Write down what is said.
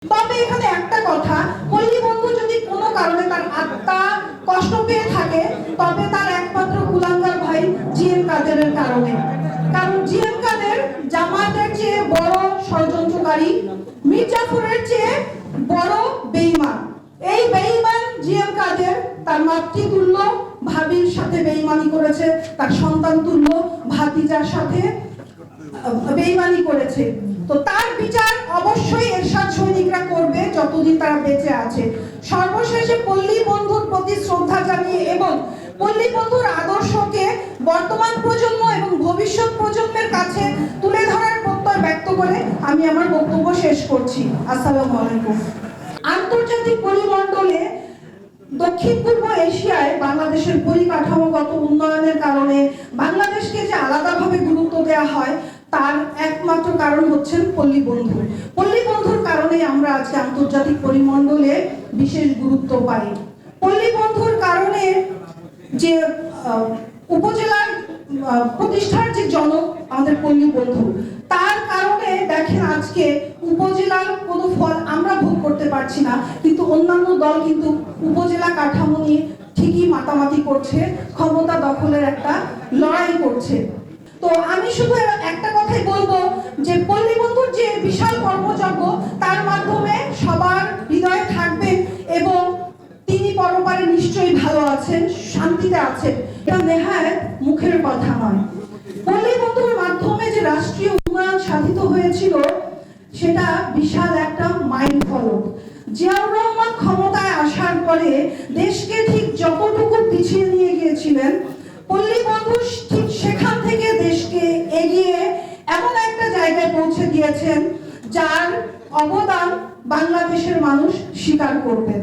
তবে এখানে একটা কথা, পল্লী বন্ধু যদি কোনো কারণে তার আত্মা কষ্ট পেয়ে থাকে, তবে তার একমাত্র কুলাঙ্গার ভাই জিএম কাদেরের কারণে। কারণ জিএম কাদের জামাতের চেয়ে বড় ষড়যন্ত্রকারী, মীর জাফরের চেয়ে বড় বেঈমান। এই বেঈমান জিএম কাদের তার মাতৃতুল্য ভাবির সাথে বেঈমানি করেছে, তার সন্তান তুল্য ভাতিজার সাথে বেঈমানি করেছে। তো তার বিচার অবশ্যই এরশাদ সৈনিকরা করবে যতদিন তারা বেঁচে আছে। সর্বশেষে পল্লী বন্ধুর প্রতি শ্রদ্ধা জানিয়ে এবং পল্লী বন্ধুর আদর্শকে বর্তমান প্রজন্ম এবং ভবিষ্যৎ প্রজন্মের কাছে তুলে ধরার প্রত্যয় ব্যক্ত করে আমি আমার বক্তব্য শেষ করছি। আসসালামু আলাইকুম। আন্তর্জাতিক পরিমণ্ডলে দক্ষিণ পূর্ব এশিয়ায় বাংলাদেশের পরিকাঠামোগত উন্নয়নের কারণে বাংলাদেশকে যে আলাদাভাবে গুরুত্ব দেওয়া হয়, তার একমাত্র কারণ হচ্ছেন পল্লী বন্ধু। পল্লী বন্ধুর কারণে আমরা আজকে আন্তর্জাতিক পরিমণ্ডলে বিশেষ গুরুত্ব পাই। পল্লী বন্ধুর কারণে যে উপজেলার প্রতিষ্ঠার যে জনক আমাদের পল্লী বন্ধু, তার কারণে দেখেন আজকে উপজেলার কোনো ফল আমরা ভোগ করতে পারছি না, কিন্তু অন্যান্য দল কিন্তু উপজেলা কাঠামো নিয়ে ঠিকই মাতামাতি করছে, ক্ষমতা দখলের একটা লড়াই করছে। তো আমি শুধু একটা কথাই বলবো যে পল্লী বন্ধুর যে বিশাল কর্মযজ্ঞ, তার মাধ্যমে সবার হৃদয়ে থাকবেন এবং তিনি পরপারে নিশ্চয়ই ভালো আছেন, শান্তিতে আছেন। এটা নেহায়েত মুখের কথা নয়। পল্লী বন্ধুর মাধ্যমে যে রাষ্ট্রীয় উন্নয়ন সাধিত হয়েছিল, সেটা বিশাল একটা মাইলফলক। জিয়াউর রহমান ক্ষমতায় আসার পরে দেশকে ঠিক যতটুকু পিছিয়ে নিয়ে গিয়েছিলেন, পল্লী বন্ধু ঠিক সেখান থেকে দেশকে এগিয়ে এমন একটা জায়গায় পৌঁছে দিয়েছেন যার অবদান বাংলাদেশের মানুষ স্বীকার করবেন।